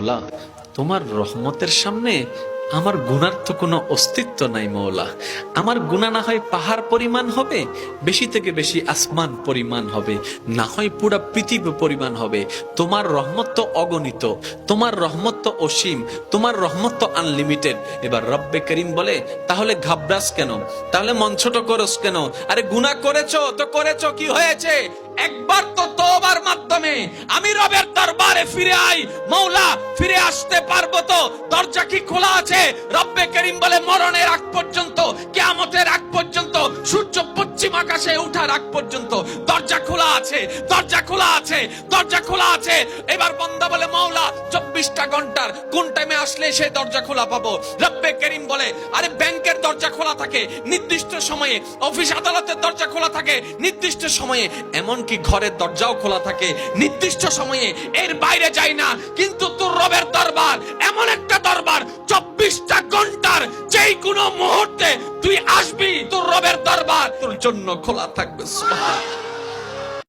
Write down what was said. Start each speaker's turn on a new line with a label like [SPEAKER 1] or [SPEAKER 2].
[SPEAKER 1] মৌলা, তোমার রহমতের সামনে আমার গুনার তো কোনো অস্তিত্ব নাই মৌলা। আমার গুনাহ না হয় পাহাড় পরিমাণ হবে, বেশি থেকে বেশি আসমান পরিমাণ হবে, না হয় পুরা পৃথিবী পরিমাণ হবে। তোমার রহমত তো অগণিত, তোমার রহমত তো অসীম, তোমার রহমত তো আনলিমিটেড। এবার রব্বে করিম বলে, তাহলে ঘাবড়াস কেন, তাহলে মন ছোট করস কেন? আরে গুনাহ করেছো তো করেছো, কি হয়েছে? একবার তো তওবার মাধ্যমে আমি রবের দরবারে ফিরে আই। মৌলা, ফিরে আসতে পারবো তো? দরজা কি খোলা আছে? রব্বে করিম বলে, মরণের আগ পর্যন্ত, কিয়ামতের আগ পর্যন্ত, সূর্য পশ্চিম আকাশে ওঠার আগ পর্যন্ত দরজা খোলা আছে, দরজা খোলা আছে, দরজা খোলা আছে। এবার বান্দা বলে, মৌলা 24টা ঘন্টার কোন টাইমে আসলে সেই দরজা খোলা পাবো? রব্বে করিম বলে, আরে ব্যাংকের দরজা খোলা থাকে নির্দিষ্ট সময়ে, অফিস আদালতের দরজা খোলা থাকে নির্দিষ্ট সময়ে, এমনকি ঘরের দরজাও খোলা থাকে নির্দিষ্ট সময়ে, এর বাইরে যাই না। কিন্তু তোর রবের দরবার এমন একটা দরবার, 24টা ঘন্টার যেই কোনো মুহূর্তে তুই আসবি, তোর রবের দরবার তোর জন্য খোলা থাকবে। সুবহানাল্লাহ।